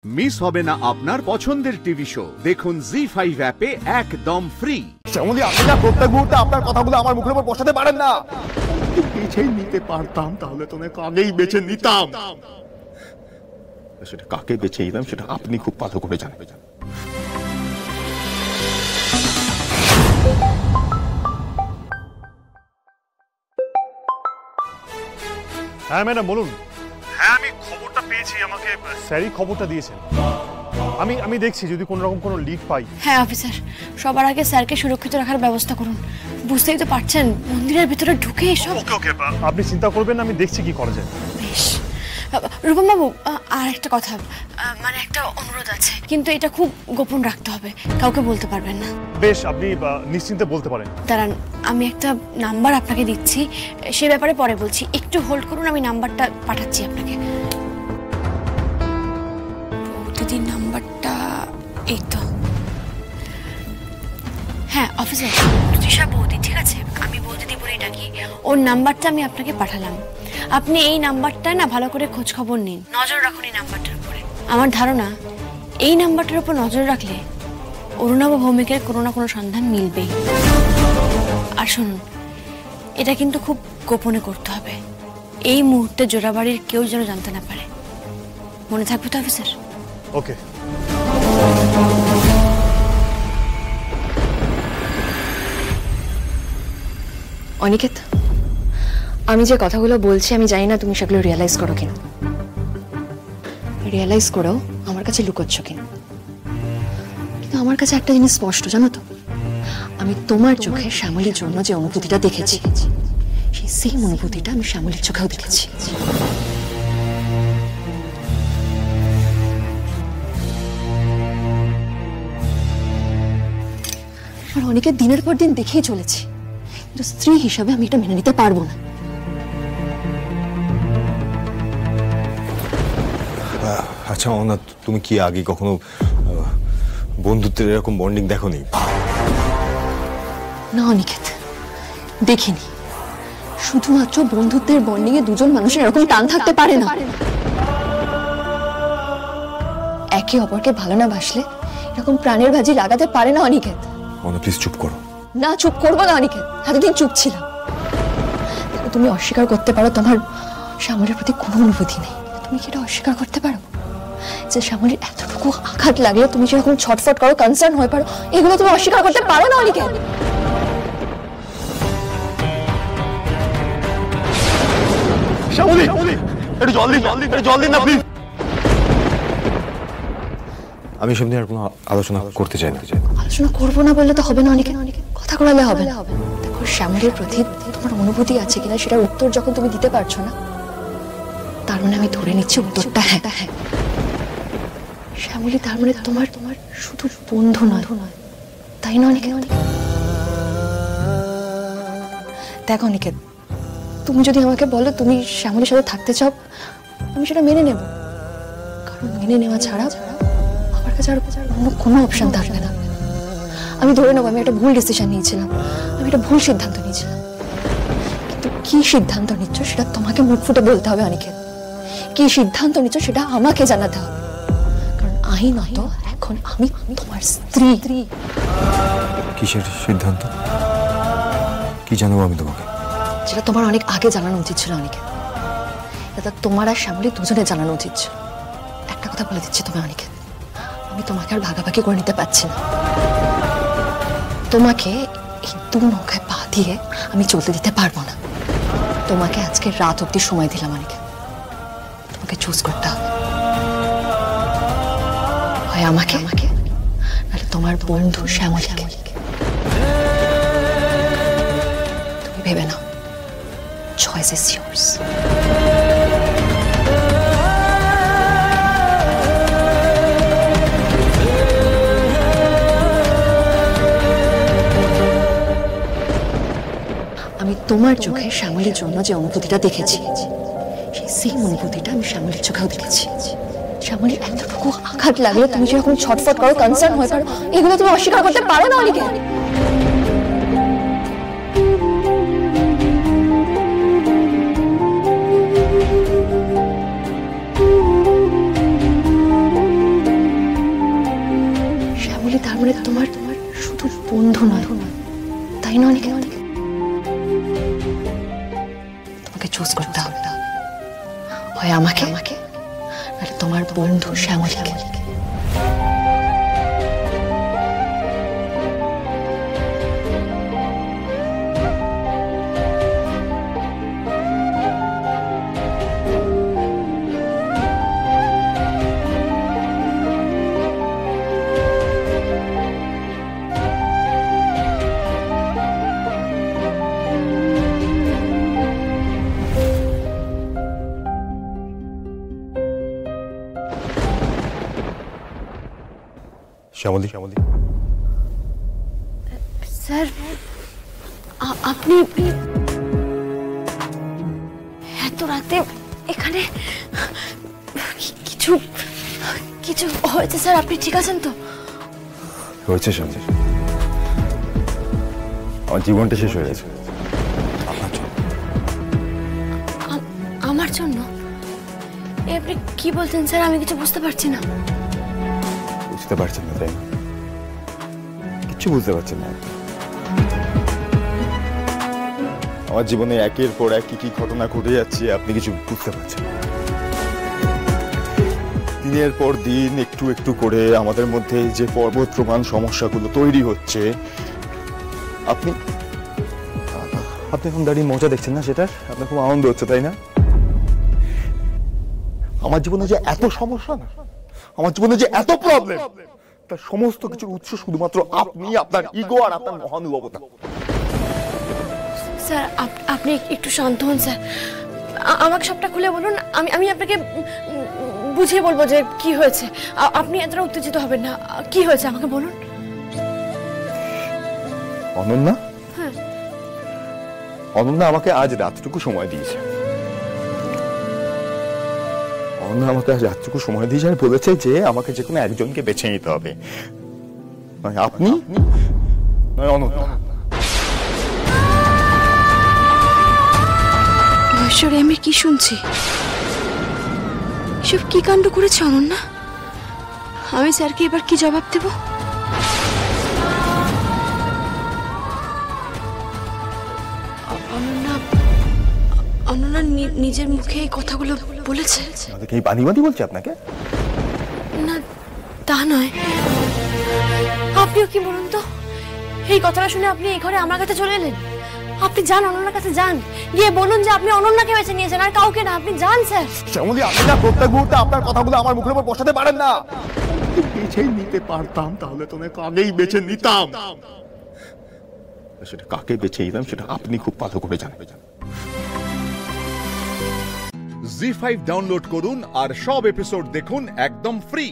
Miss হবে না আপনার পছন্দের টিভি শো। দেখুন জি5 অ্যাপে একদম ফ্রি। শ্যামলী, আপনি না প্রত্যেক মুহূর্তে আপনার কথাগুলো আমার মুখের উপর বসাতে পারেন না। বেছেই নিতে পারতাম তাহলে তোমাকে আগেই বেছে নিতাম। সেটা কাকে বেছে নিতাম সেটা আপনি খুব ভালো করে জানেন। হ্যাঁ ম্যাডাম বলুন। হ্যাঁ আমি খবরটা পেয়েছি, আমাকে স্যারই খবরটা দিয়েছেন। আমি দেখছি যদি কোনো রকম কোনো লিড পাই। হ্যাঁ অফিসার, সবার আগে স্যারকে সুরক্ষিত রাখার ব্যবস্থা করুন। বুঝতেই তো পারছেন মন্দিরের ভিতরে ঢুকে এসব। ওকে আপনি চিন্তা করবেন না, আমি দেখছি কি করা যায়। বেশ রূপম বাবু, আর একটা কথা, মানে একটা অনুরোধ আছে, কিন্তু এটা খুব গোপন রাখতে হবে, কাউকে বলতে পারবেন না। বেশ, আপনি নিশ্চিন্তে বলতে পারেন। দাঁড়ান, আমি একটা নাম্বার আপনাকে দিচ্ছি, সে ব্যাপারে পরে বলছি, একটু হোল্ড করুন, আমি নাম্বারটা পাঠাচ্ছি আপনাকে। বৌদিদির নাম্বারটা এই তো। হ্যাঁ অফিসার, তৃষা বৌদি, ঠিক আছে, আমি বৌদিদি বলেই ডাকি। ওর নাম্বারটা আমি আপনাকে পাঠালাম। আপনি এই নাম্বারটা না ভালো করে খোঁজ খবর নিন, নজর রাখুন এই নাম্বারটার উপরে। আমার ধারণা এই নাম্বারটার উপর নজর রাখলে অরুণাভ ভৌমিকের কোনো না কোনো সন্ধান মিলবেই। আর শুনুন, এটা কিন্তু খুব গোপনে করতে হবে। এই মুহূর্তে জোড়াবাড়ির কেউ যেন জানতে না পারে। মনে থাকবে তো অফিসার? ওকে। অনিকেত, আমি যে কথাগুলো বলছি আমি জানি না তুমি সেগুলো রিয়েলাইজ করো কিনা। রিয়েলাইজ করেও আমার কাছে লুকোচ্ছ কিনা। কিন্তু আমার কাছে একটা জিনিস স্পষ্ট, জানো তো, আমি তোমার চোখে শ্যামলীর জন্য যে অনুভূতিটা দেখেছি, সেই সেম অনুভূতিটা আমি শ্যামলীর চোখেও দেখেছি। আর অনেকে দিনের পর দিন দেখেই চলেছি, কিন্তু স্ত্রী হিসাবে আমি এটা মেনে নিতে পারবো না। আচ্ছা অনা, তুমি কি আগে কখনো বন্ধুত্বের এরকম বন্ডিং দেখোনি? না অনিকেত, দেখিনি। শুধুমাত্র বন্ধুত্বের বন্ডিং এ দুজন মানুষের এরকম টান থাকতে পারে না। একে অপরকে ভালো না বাসলে এরকম প্রাণের ভাজি লাগাতে পারে না অনিকেত। অনা প্লিজ চুপ করো। না, চুপ করবো না অনিকেত, এতদিন চুপ ছিলাম। তুমি অস্বীকার করতে পারো তোমার শ্যামলীর প্রতি কোনো অনুভূতি নেই, তুমি কি এটা অস্বীকার করতে পারো যে শ্যামলীর এতটুকু আঘাত লাগলে তুমি যেরকম ছটফট করো, কনসার্ন হয়ে পারো, এগুলো তুমি অস্বীকার করতে পারো না অনিকেত? শ্যামলী, একটু জল দিন, জল দিন না প্লিজ। আমি এসব নিয়ে আর কোনো আলোচনা করতে চাই না। আলোচনা করবো না বললে তো হবে না অনিকেত, কথা বলালে হবে না। দেখো, শ্যামলীর প্রতি তোমার অনুভূতি আছে কিনা সেটার উত্তর যখন তুমি দিতে পারছো না, তার মানে আমি ধরে নিচ্ছি উত্তরটা হ্যাঁ। শ্যামলী তার মানে তোমার শুধু বন্ধু নয়, তাই না অনিকেত? দেখো অনিকেত, তুমি যদি আমাকে বলো তুমি শ্যামলীর সাথে থাকতে চাও, আমি সেটা মেনে নেব, কারণ মেনে নেওয়া ছাড়া আমার কাছে আর অন্য কোনো অপশন থাকবে না। আমি ধরে নেবো আমি একটা ভুল ডিসিশন নিয়েছিলাম, আমি একটা ভুল সিদ্ধান্ত নিয়েছিলাম, কিন্তু কি সিদ্ধান্ত নিচ্ছ সেটা তোমাকে মুখ ফুটে বলতে হবে অনিকেত। কি সিদ্ধান্ত নিচ্ছ সেটা আমাকে জানাতে হবে, কারণ আইনত এখন আমি তোমার স্ত্রী। কিসের সিদ্ধান্ত? কি জানাবো আমি তোমাকে? যেটা তোমার অনেক আগে জানানো উচিত ছিল অনিকেত, এটা তোমার আর শ্যামলী দুজনে জানানো উচিত ছিল। একটা কথা বলে দিচ্ছি তুমি অনিকেত, আমি তোমাকে আর ভাগাভাগি করে নিতে পারছি না। তোমাকে এই দু নৌকায় পা দিয়ে আমি চলতে দিতে পারবো না। তোমাকে আজকে রাত অব্দি সময় দিলাম অনিকেত, তোমাকে চুজ করতে হবে, হয় আমাকে নাহলে তোমার বন্ধু শ্যামলীকে। তুমি ভেবে নাও, choice is yours. আমি তোমার চোখে শ্যামলীর জন্য যে অনুভূতিটা দেখেছি, সেই সেম অনুভূতিটা আমি শ্যামলীর চোখেও দেখেছি। শ্যামলীর এতটুকু আঘাত লাগলে তুমি যেরকম ছটফট করো, কনসার্ন হয়ে পারো, এগুলো তুমি অস্বীকার করতে পারো না অনিকেত। মানে তোমার শুধু বন্ধু নয়, তাই না? অনেকে তোমাকে চুজ করতে হবে, হয় আমাকে নাহলে তোমার বন্ধু শ্যামলীকে। শ্যামলী, স্যার আপনি এত রাতে এখানে কিছু কিছু হয়েছে স্যার? আপনি ঠিক আছেন তো? হয়েছে শ্যামলী, আমার জীবনটা শেষ হয়ে গেছে আপনার জন্য। আমার জন্য? এ আপনি কি বলছেন স্যার? আমি কিছু বুঝতে পারছি না। বুঝতে পারছেন না তাই? কিচ্ছু বুঝতে পারছেন না? আমার জীবনে একের পর এক কি ঘটনা ঘটে যাচ্ছে আপনি কিছু বুঝতে পারছেন না। দিনের পর দিন একটু একটু করে আমাদের মধ্যে যে পর্বত প্রমাণ সমস্যাগুলো তৈরি হচ্ছে, আপনি এখন দাঁড়িয়ে মজা দেখছেন না সেটার? আপনার খুব আনন্দ হচ্ছে তাই না? আমার জীবনে যে এত সমস্যা না, আমার জীবনে যে এত প্রবলেম, তার সমস্ত কিছুর উৎস শুধুমাত্র আপনি, আপনার ইগো আর আপনার মহানুভবতা। স্যার আপনি একটু শান্ত হন স্যার, আমাকে সবটা খুলে বলুন। আমি আপনাকে বুঝিয়ে বলবো যে কি হয়েছে। আপনি এতটা উত্তেজিত হবেন না। কি হয়েছে আমাকে বলুন। অনন্যা? হ্যাঁ। অনন্যা আমাকে আজ রাতটুকু সময় দিয়েছে। অনন্যা আমাকে আজ রাতটুকু সময় দিয়েছে আর বলেছে যে আমাকে যে কোনো একজনকে বেছে নিতে হবে, নয় আপনি নয় অনন্যা। ঈশ্বরে, আমি কি শুনছি? এসব কি কাণ্ড করেছে অনন্যা? আমি স্যারকে এবার কি জবাব দেব? অনন্যা নিজের মুখে এই কথাগুলো বলেছে? এই বানিবাদি বলছে আপনাকে? না, তা নয়। আপনিও কি বলুন তো, এই কথাটা শুনে আপনি এই ঘরে আমার কাছে চলে এলেন। আপনি যান, অনন্যার কাছে যান, গিয়ে বলুন যে আপনি অনন্যাকে বেছে নিয়েছেন আর কাউকে না। আপনি যান স্যার। শ্যামলী, আপনি না প্রত্যেক মুহূর্তে আপনার কথাগুলো আমার মুখের উপর বসাতে পারেন না। বেছেই নিতে পারতাম তাহলে তোমাকে আগেই বেছে নিতাম। সেটা কাকে বেছে নিতাম সেটা আপনি খুব ভালো করে জানেন। জি5 ডাউনলোড করুন আর সব এপিসোড দেখুন একদম ফ্রি।